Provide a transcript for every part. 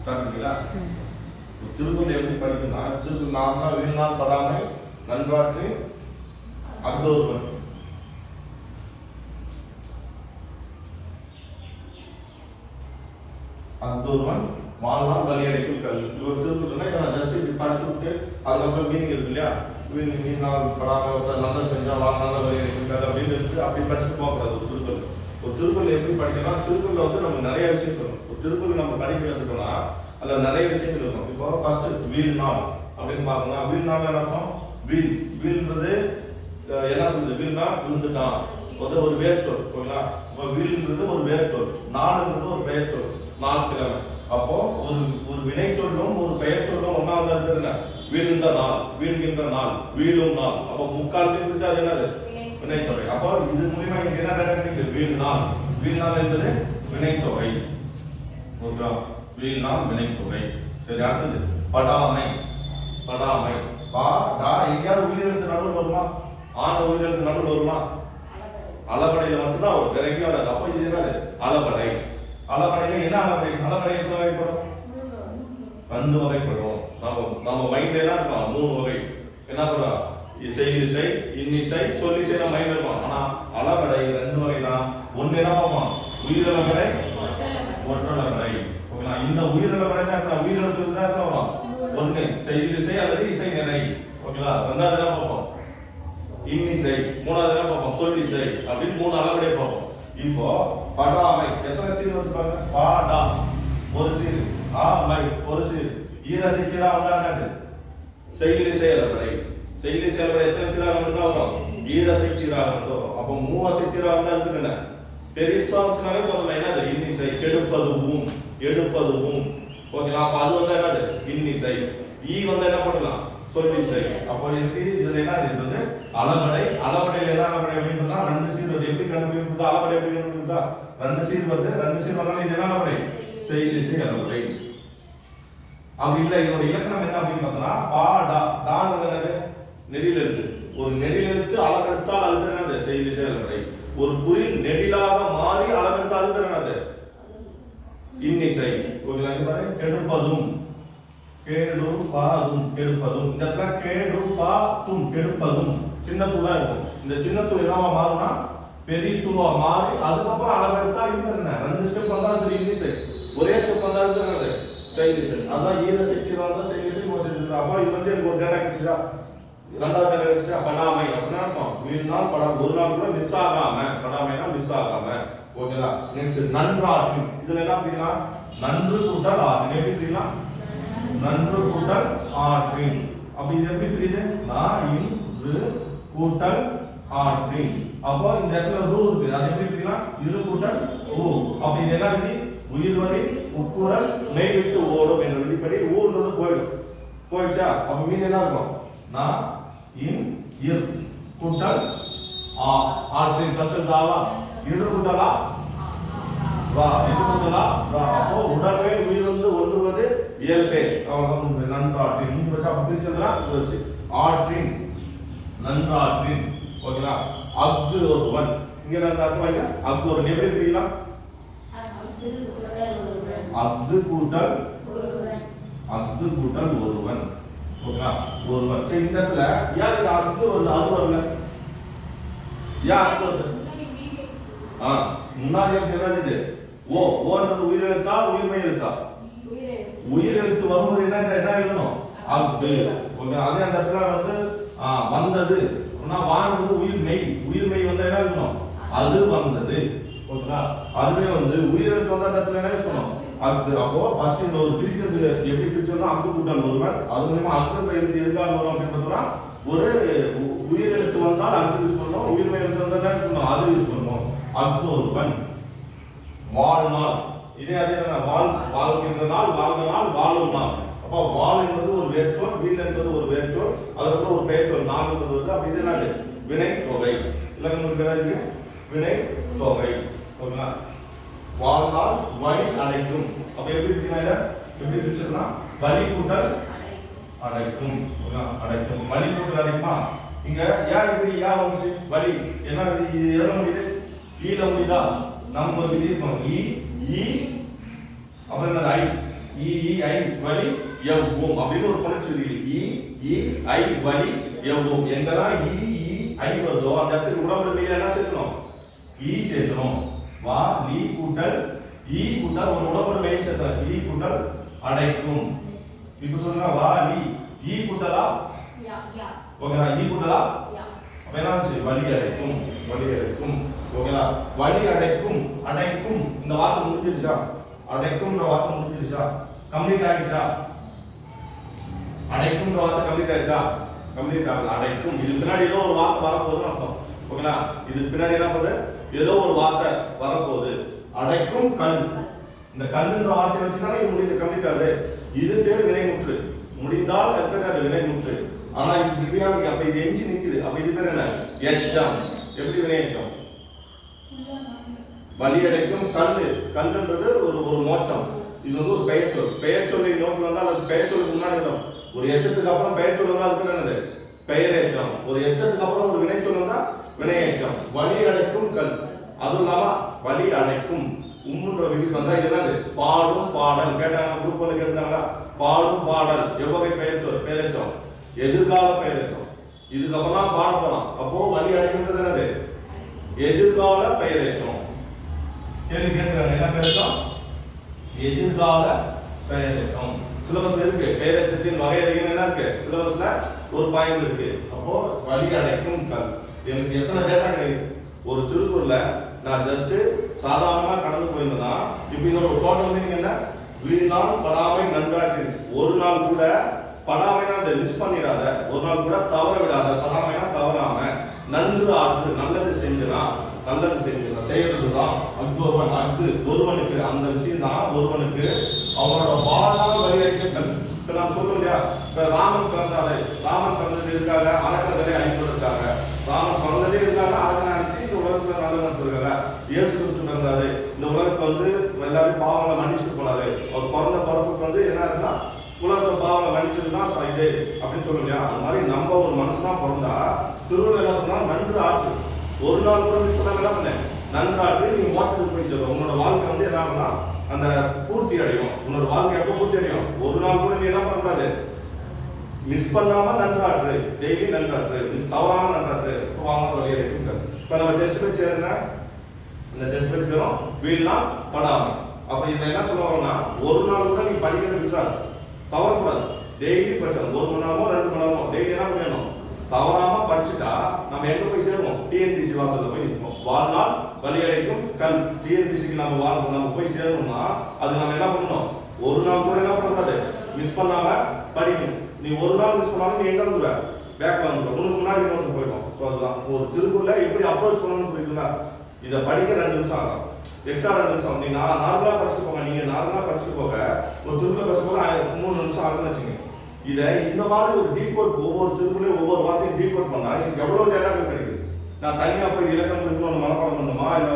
சரிங்களா? திருக்குறள் எப்படி படிக்கணும்னா திருக்குறள் நாம்னா வீழ்நாள் படாமை நன்றாற்று அக்தோர்வன் அக்தோர்வன் வாழ்நாள் வலியடைக்கும் கல்வி. இது ஒரு திருக்குறள்னா இதை நான் ஜஸ்ட் இப்படி படிச்சு விட்டு அதுக்கப்புறம் மீனிங் இருக்கு இல்லையா? வீழ்நாள் படாமை நல்லா செஞ்சா வாழ்நாள் வலியடைக்கும் கல்வி அப்படின்னு இருக்கு. அப்படி படிச்சுட்டு போகக்கூடாது ஒரு திருக்குறள். ஒரு திருக்குறள் எப்படி படிக்கணும்னா திருக்குறள் வந்து நம்ம நிறைய விஷயம் சொல்லணும். ஒரு திருக்குறள் நம்ம படிக்க கற்றுக்கணும்னா அதில் நிறைய விஷயங்கள் இருக்கும். இப்போ ஃபர்ஸ்ட் வீழ்நாள் அப்படின்னு பார்க்கணும். வீழ்நாள் என்ன அர்த்தம்? வீழ்ன்றது என்ன சொல்றது? வீழ்னா விழுந்துட்டான் ஒரு வேர்ச்சொல். ஓகேங்களா? இப்போ வீழ்ன்றது ஒரு வேர்ச்சொல், நாள்ன்றது ஒரு பெயர் சொல், நாள் கிழமை. அப்போ ஒரு வினை சொல்லும் ஒரு பெயர் சொல்லும் ஒன்னாவது இருக்கிற வீழ்ந்த நாள், வீழ்கின்ற நாள், வீழும் நாள். அப்போ முக்காலத்தையும் பிரித்து அது என்னது? வினைத்தொகை. அப்போ இது மூலியமா இங்க என்ன நடக்குது? வீழ்நாள். வீழ்நாள் என்பது வினைத்தொகை. ஓகேவா? வீழ்நாள் வினைத்தொகை. சரி, அடுத்தது படாமை. படாமை எங்கேயாவது உயிரெழுத்து நடுவில் வருமா? ஆண்ட உயிரெழுத்து நடுவில் வருமா? அளபடையில மட்டும்தான் வரும், வேற எங்கேயும் வராது. அப்போ இது என்னது? அளபடை. அளபடையில என்ன அளபடை? அளபடை எத்தனை வகைப்படும்? 2 வகைப்படும். நம்ம மைண்ட்ல எல்லாம் இருக்கும் 3 வகை. என்ன பண்ணுறோம்? இசை, இன்னிசை, சொல்லிசை நம்ம மைண்ட்ல இருக்கும். ஆனா அளபடை 2 வகை தான். ஒன்னு என்ன பார்ப்போம்? உயிரளபடை, ஒற்றளபடை. ஓகேங்களா? இந்த உயிரளபடை தான் உயிரெழுத்து தான் வரும். ஒன்னு செய்திசை அல்லது இசை நிறை. ஓகேங்களா? ரெண்டாவது என்ன பார்ப்போம்? இன்னிசை. மூணாவது என்ன பார்ப்போம்? சொல்லிசை. அப்படின்னு 3 அளபடை பார்ப்போம். இப்போ படாமை எத்தனை சீர் வச்சுப்பாங்க? பாடா ஒரு சீர், ஆமை ஒரு சீர், ஈரசிச்சிரா வந்தாங்க செய்திசை அளபடை. செய்திசை அளபடை எத்தனை சீராக மட்டும் தான் வரும்? ஈரசிச்சிரா மட்டும். அப்போ 3 சிச்சிரா வந்தா இருக்கு என்ன? பெரிசா வச்சுனாலே போறல என்னது? இன்னிசை. கெடுப்பதுவும் எடுப்பதுவும். ஓகேங்களா? அப்ப அது வந்து என்னது? இன்னிசை. வந்து என்ன பண்ணலாம்? சொல்லிசை. அப்போ இருக்கு இதுல என்ன? இது வந்து அளபடை. அளபடையில என்ன அளபடை அப்படின்னு சொன்னா 2 சீர் வருது. எப்படி கண்டுபிடிப்பது? அளபடை எப்படி கண்டுபிடிப்பா? 2 சீர் வருது. 2 சீர் வந்தாலும் இது என்ன அளபடை? செய்திசை அளபடை. அப்படி இல்லை, இதோட இலக்கணம் என்ன அப்படின்னு பார்த்தோம்னா பாடா. தான் என்னது? நெடில் எழுத்து. ஒரு நெடில் எழுத்து அளவெடுத்தால் அது என்னது? செய்திசை அளபடை. ஒரு குறி நெடிலாக மாறி அளவெடுத்தால் அது என்னது? இன்னிசை. கெடுப்பதும், கேடுபாதும், கெடுப்பதும். இந்த இடத்துல கேடுபாதும், கெடுப்பதும் சின்ன தூளா இருக்கும். இந்த சின்ன தூள் என்னவா மாறும்னா பெரிய தூளா மாறி அதுக்கப்புறம் அளவெடுத்தா இது என்ன? 2 ஸ்டெப் வந்தா அது இன்னிசை. ஒரே ஸ்டெப் வந்தா அது என்னது? செய்திசை. அதான் ஈர செக்ஷன் வந்தா செய்திசை மோசம். அப்போ இது வந்து எனக்கு ஒரு டேட்டா கிடைச்சா, இரண்டாவது டேட்டா கிடைச்சா படாமை அப்படின்னா அர்த்தம் வீழ்நாள் படாமை. ஒரு நாள் கூட மிஸ் ஆகாம, படாமைனா மிஸ் ஆகாம. ஓகேங்களா? நெக்ஸ்ட் நன்றாற்று. இதுல என்ன அப்படின்னா நன்று கூட்டல் ஆற்று. எப்படி பிரிக்கலாம்? நன்று கூட்டல் ஆற்றின். அப்ப இது எப்படி பிரியுது? இன்று கூட்டல் ஆற்றின். அப்போ இந்த இடத்துல ரூ இருக்கு. அது எப்படி பிரிக்கலாம்? இரு கூட்டல் ரூ. அப்ப இது என்ன விதி? உயிர்வரி உட்குரல் மெய் விட்டு ஓடும் என்ற விதிப்படி ஊன்றது போயிடுச்சா? அப்ப மீது என்ன இருக்கும்? இர் கூட்டல் ஆற்றின் கஷ்டம் தாவா இரு கூட்டலா வா இது கூட்டலா வா. அப்போ உடல்மே உயிர் வந்து ஒன்றுவது இயல்பே. அவ்வளவுதான். நன்றாற்றின் இங்க வச்சா அப்ப பிரிச்சதுனா இது வச்சு ஆற்றின் நன்றாற்றின். ஓகேங்களா? அஃது ஒருவன். இங்க நான் அர்த்தம் வைங்க. அஃது ஒரு எப்படி பிரிக்கலாம்? அஃது கூட்டல் ஒருவன். அஃது கூட்டல் ஒருவன். ஓகேங்களா? ஒருவன். சரி, இந்த இடத்துல யாருக்கு அஃது வருது? அது வரல. யாருக்கு வருது? முன்னாடி என்னது? ஓன்றது உயிரெழுத்தா உயிர்மெய் எழுத்தா? உயிரெழுத்து வரும்போது என்ன எழுதணும்? அஃது. ஓகே. அதே அந்த இடத்துல வந்து வந்தது வானது உயிர்மெய். உயிர்மெய் வந்தா என்ன எழுதணும்? அது வந்தது. ஓகேங்களா? அதுவே வந்து உயிரெழுத்து வந்தா அந்த இடத்துல என்ன எழுதணும்? அஃது. அப்போ ஃபர்ஸ்ட் இந்த ஒரு பிரிக்கிறது எப்படி பிரிச்சோம்னா அஃது கூட்டல் ஒருவன். அது மூலமா அஃது எழுத்து எதுக்காக வரும் அப்படின்றதுனா ஒரு உயிரெழுத்து வந்தால் அஃது யூஸ் பண்ணணும், உயிர்மெய் எழுத்து வந்தா என்ன பண்ணணும்? அது யூஸ் பண்ணணும். அஃது ஒருவன். வாழ்நாள். இதே தான் வாழ்கின்ற நாள், வாழ்ந்த நாள், வாழும் நாள். அப்போ வாழ் என்பது ஒரு வேர்ச்சொல், வீல் என்பது ஒரு வேர்ச்சொல், அதுக்கப்புறம் ஒரு பெயர்ச்சொல் நாள் என்பது வருது. அப்ப இது என்னது? வினை தொகை. இலக்கணம் வினை தொகை. ஓகேங்களா? வாழ்நாள் வழி அடைக்கும். அப்ப எப்படி பிரிக்கணும்? எப்படி பிரிச்சுன்னா வழி கூட்டல் அடைக்கும். அடைக்கும். வழி கூட்டல் அடைக்குமா? இங்க எப்படி வந்துச்சு? வழி என்ன? இது எதுல முடியுது? ஈல முடியுதா? நமக்கு ஒரு விதி இருக்கும். அப்புறம் என்னது? ஐ வலி எவ்வும் அப்படின்னு ஒரு புணர்ச்சி இருக்கு. ஐ வலி எவ்வும் எங்கெல்லாம் ஐ வருதோ அந்த இடத்துக்கு உடம்புல என்ன சேர்க்கணும்? சேர்க்கணும். வா லீ கூட்டல் கூட்டல் ஒரு உடம்புல மெய் சேர்த்தலாம். கூட்டல் அடைக்கும். இப்போ சொல்லுங்க வா லீ கூட்டலா ஓகேங்களா? கூட்டலா அப்ப என்ன ஆச்சு? வலி அடைக்கும். ஓகேங்களா? வலி அடைக்கும். இந்த வார்த்தை முடிஞ்சிருச்சா? அடைக்கும்ன்ற வார்த்தை முடிஞ்சிருச்சா? கம்ப்ளீட் ஆயிடுச்சா? அடைக்கும்ன்ற வார்த்தை கம்ப்ளீட் ஆயிடுச்சா? கம்ப்ளீட் ஆகல. அடைக்கும் இது பின்னாடி ஏதோ ஒரு வார்த்தை வரப்போகுதுன்னு அர்த்தம். ஓகேங்களா? இது பின்னாடி என்ன பண்ணுது? ஏதோ ஒரு வார்த்தை வரப்போகுது. அடைக்கும் கல். இந்த கல்லுன்ற வார்த்தையை வச்சுதானே இது முடியுது, கம்ப்ளீட் ஆகுது. இது பேர் வினைமுற்று. முடிந்தால் அது பேர் அது வினைமுற்று. ஆனா இது இப்படியாக அப்ப இது எஞ்சி நிக்குது. அப்ப இது பேர் என்ன? எச்சம். எப்படி வினை எச்சம்? வலி அடைக்கும் கல்லுன்றது ஒரு மோட்சம். இது வந்து ஒரு பெயர் சொல். பெயர் சொல்லை நோக்கி வந்தால் அது பெயர் சொல்லுக்கு முன்னாடி வரும். ஒரு எச்சத்துக்கு அப்புறம் பெயர் சொல் வந்தால் அதுக்கு என்னது? பெயர் எச்சம். ஒரு எச்சத்துக்கு அப்புறம் ஒரு வினை சொல் வந்தா வினை எச்சம். வலி அடைக்கும் கல். அதுவும் இல்லாம வலி அடைக்கும் உம்முன்ற விதி வந்தா என்னது? பாடும் பாடல். கேட்டாங்க குரூப் ஒன்று கேட்டாங்க. பாடும் பாடல் எவ்வகை பெயர் சொல்? பெயரெச்சம். எதிர்கால பெயரெச்சம். இதுக்கப்புறம் தான் பாட போறோம். அப்போ வலி அடைக்கின்றது என்னது? எதிர்கால பெயரெச்சம். கேள்வி கேட்கிறாங்க என்ன பெயரெச்சம்? எதிர்கால பெயரெச்சம். சிலபஸ்ல இருக்கு. பெயரெச்சத்தின் வகையறைகள் என்ன இருக்கு? சிலபஸ்ல ஒரு பாயிண்ட் இருக்கு. அப்போ வலி அடைக்கும் கல். எனக்கு எத்தனை டேட்டா கிடைக்குது? ஒரு திருக்குறள்ல நான் ஜஸ்ட் சாதாரணமா கடந்து போயிருந்தேன்னா இப்போ இதோட டோட்டல் மீனிங் என்ன? வீணால் படாமை நன்றாற்று. ஒரு நாள் கூட படாமைனா அதை மிஸ் பண்ணிடாத, ஒரு நாள் கூட தவற விடாத. படாமைனா தவறாம, நன்று ஆற்று நல்லது செஞ்சுனா செய்யறதுதான் ஒருவனுக்கு அந்த விஷயம் தான் ஒருவனுக்கு அவனோட வாழ்நாள் வழியறிக்கல். இப்ப நான் சொல்றோம் இல்லையா, இப்ப ராமன் பிறந்தாலே, ராமன் பிறந்தது இருக்காங்க அறக்கதலை அழிப்பதற்காக. ராமன் பிறந்ததே இருக்காங்க அறக்கனை அழிச்சு இந்த உலகத்துல நல்லது நடத்திருக்காங்க. இயேசு கிறிஸ்து பிறந்தாரு, இந்த உலகத்துல வந்து எல்லாரும் பாவங்களை மன்னிச்சுட்டு போனாரு. அவர் பிறந்த பிறப்புக்கு வந்து என்ன இருக்குன்னா உலகத்தை பாவங்களை மன்னிச்சதுதான் இது அப்படின்னு சொல்லுங்க. அந்த மாதிரி நம்ம ஒரு மனசுதான் பிறந்தா திருவிழா என்ன சொன்னா நன்று ஆற்று. ஒரு நாள் கூட மிஸ் பண்ணாம என்ன பண்ண நன்றாற்று. நீ மோட்சத்துக்கு போய் சொல்லுவோம். உன்னோட வாழ்க்கை வந்து என்ன ஆகும்னா அந்த பூர்த்தி அடையும். உன்னோட வாழ்க்கை எப்போ பூர்த்தி அடையும்? ஒரு நாள் கூட நீ என்ன பண்ணக்கூடாது, மிஸ் பண்ணாம நன்றாற்று. டெய்லி நன்றாற்று, மிஸ் தவறாம நன்றாற்று. இப்போ வாங்க வழியை இருக்கு. இப்போ நம்ம டெஸ்ட் வச்சு என்ன இந்த டெஸ்ட் வச்சுக்கிறோம் வீடெல்லாம் படாம. அப்ப இதுல என்ன சொல்லுவாங்கன்னா ஒரு நாள் கூட நீ படிக்கிறத விட்டுறாரு, தவறக்கூடாது. டெய்லி படிச்சோம். 1 மணி நேரமோ 2 மணி நேரமோ டெய்லி என்ன பண்ணணும்? தவறாம படிச்சுட்டா நம்ம எங்க போய் சேருவோம்? டிஎன்பிசி வாசல்ல போய் நிற்போம். வாழ்நாள் வலி அடைக்கும் கல். டிஎன்பிசிக்கு நம்ம போய் சேரணும்னா அது நம்ம என்ன பண்ணணும்? ஒரு நாள் கூட என்ன பண்ணக்கூடாது, மிஸ் பண்ணாம படிக்கணும். நீ ஒரு நாள் மிஸ் பண்ணாம நீ எங்க வந்துடுவ? பேக்ல வந்துடுவ. உனக்கு முன்னாடி இன்னொரு போயிடும். அதுதான் ஒரு திருக்குறளை எப்படி அப்ரோச் பண்ணணும்னு புரியுதுங்களா? இதை படிக்க 2 நிமிஷம் ஆகும், எக்ஸ்ட்ரா 2 நிமிஷம். நீ நார்மலா படிச்சுட்டு போங்க. நீங்க நார்மலா படிச்சுட்டு போக ஒரு திருக்குறளை படிச்சு போக 3 நிமிஷம் ஆகும்னு வச்சுங்க. இதை இந்த மாதிரி ஒரு டீகோட், ஒவ்வொரு திருக்குறளையும் ஒவ்வொரு வார்த்தையும் டீகோட் பண்ணா எனக்கு எவ்வளவு டேட்டாக்கள் கிடைக்குது. நான் தனியா போய் இலக்கணம் இருக்குன்னு மனப்பாடம் பண்ணணுமா, இல்ல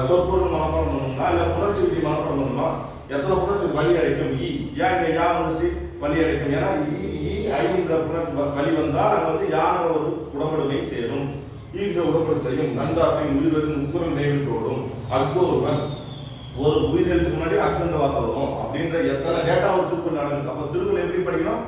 சொற்பொருள் மனப்பாடம் பண்ணணுமா, இல்ல புணர்ச்சி விதி மனப்பாடம் பண்ணணுமா? எத்தனை புணர்ச்சி? வலி அடைக்கும் ஏன் இங்க யா வந்துச்சு? வலி அடைக்கும். ஏன்னா ஐன்ற வலி வந்தா நம்ம வந்து யார ஒரு உடம்படுமை சேரும். ஈன்ற உடம்படு செய்யும் நன்றாப்பை உயிரிழந்து முக்குறல் நினைவுற்றோடும் அக்கோருவன். ஒரு உயிரிழத்துக்கு முன்னாடி அக்கந்த வார்த்தை வரும் அப்படின்ற எத்தனை டேட்டா ஒரு திருக்குறள் நடக்குது. அப்ப திருக்குறள் எப்படி படிக்கணும்?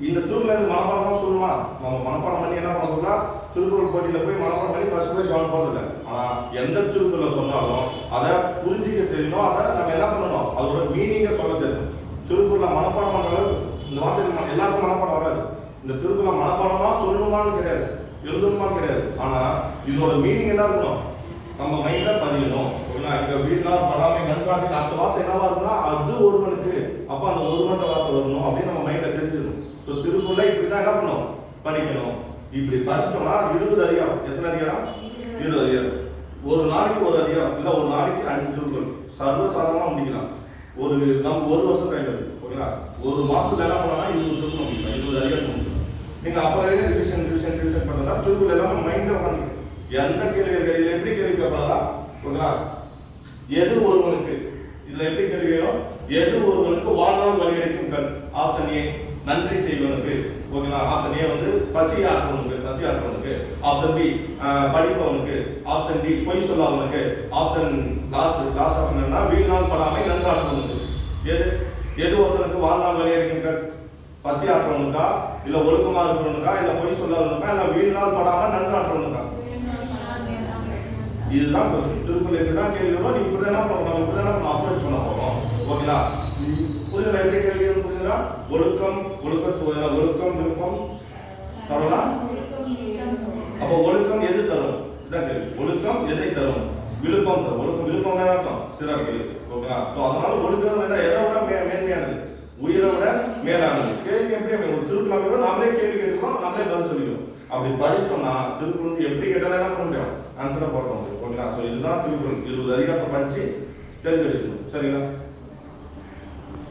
இந்த திருக்குறள் மனப்பாடம் தான் சொல்லுமா? நம்ம மனப்பாடம் பண்ணி என்ன பண்ணணும்னா திருக்குறள் போட்டியில போய் மனப்பாடம் பண்ணி ஃபர்ஸ்ட் போய் சொல்ல போறதில்லை. ஆனா எந்த திருக்குறளை சொன்னாலும் அதை புரிஞ்சிக்க தெரியணும். அதை நம்ம என்ன பண்ணணும்? அதோட மீனிங்கை சொல்ல தெரியும். திருக்குறளை மனப்பாடம் பண்ற அளவுக்கு இந்த வார்த்தை எல்லாருக்கும் மனப்பாடம் வராது. இந்த திருக்குறளை மனப்பாடமா சொல்லணுமான்னு கிடையாது, எழுதணுமான்னு கிடையாது. ஆனா இதோட மீனிங் என்ன இருக்கணும்? நம்ம மைண்ட்ல பதியணும். வீடுலாம் படாமை நன்றாட்டி அந்த வார்த்தை என்னவா இருக்குன்னா அது ஒருவனுக்கு. அப்ப அந்த ஒருவன்ற வார்த்தை வரணும் அப்படின்னு நம்ம மைண்ட்ல தெரிஞ்சிடும். திருக்குறளை இப்படிதான் என்ன பண்ணணும்? படிக்கணும். இப்படி படிச்சிட்டோம்னா 20 அதிகாரம். எத்தனை அதிகாரம்? 20 அதிகாரம். ஒரு நாளைக்கு ஒரு அதிகாரம், இல்ல ஒரு நாளைக்கு 5 திருக்குறள் சர்வசாதாரணமா முடிக்கலாம். நமக்கு 1 வருஷம் டைம் இருக்கு. ஓகேங்களா? ஒரு மாசத்துல என்ன பண்ணலாம்? 20 திருக்குறள் முடிக்கலாம். 20 அதிகாரம் முடிச்சிடும். நீங்க அப்புறம் ரிவிஷன் பண்ணலாம். திருக்குறள் எல்லாம் மைண்ட்ல உட்காந்து எந்த கேள்விகள் எப்படி கேள்வி கேட்கலாம்? ஓகேங்களா? எது ஒருவனுக்கு, இதுல எப்படி கேள்வி வேணும்? எது ஒருவனுக்கு வாழ்நாள் வலி அடைக்கும் கல்? ஆப்ஷன் ஏ நன்றி செய்வனுக்கு. ஓகேங்களா? ஆப்ஷன் ஏ வந்து பசி ஆற்றுவனுக்கு. ஆப்ஷன் பி படிப்பவனுக்கு. ஆப்ஷன் டி பொய் சொல்லாதவனுக்கு. ஆப்ஷன் லாஸ்ட் ஆப்ஷன் என்ன? வீணால் படாமை நன்றாற்றுவனுக்கு. எது? எது ஒருத்தனுக்கு வாழ்நாள் வழி அடிக்கும் பசி ஆற்றவனுக்கா, இல்ல ஒழுக்கமா இருக்கிறவனுக்கா, இல்ல பொய் சொல்லாதவனுக்கா, இல்ல வீணால் படாம நன்றாற்றவனுக்கா? இதுதான் கொஸ்டின். திருக்குறள் இப்படிதான் கேள்வி வரும். நீ இப்படிதான் பண்ணணும், இப்படிதான் அப்ரோச் பண்ண போறோம். ஓகேங்களா? புரியுதா? எப்படி கேள்வி புரியுதா? ஒழுக்கம், ஒழுக்கம் விருப்பம் தரலாம். அப்போ ஒழுக்கம் எது தரும்? இதான் கேள்வி. ஒழுக்கம் எதை தரும்? விழுப்பம் தரும். ஒழுக்கம் விழுப்பம் தான் அர்த்தம். சிறப்பு. ஓகேங்களா? ஸோ அதனால ஒழுக்கம் எதை விட மேன்மையானது, உயிரை விட மேலானது. கேள்வி எப்படி ஒரு திருக்குறள் நம்மளே கேள்வி கேட்கிறோம், நம்மளே பதில் சொல்லிக்கிறோம். அப்படி படிச்சோம்னா திருக்குறள் எப்படி கேட்டாலும் என்ன பண்ண முடியும்? ஆன்சரை போட முடியும். ஓகேங்களா? ஸோ இதுதான் திருக்குறள். 20 அதிகாரத்தை படிச்சு தெரிஞ்சு வச்சுக்கணும். சரிங்களா?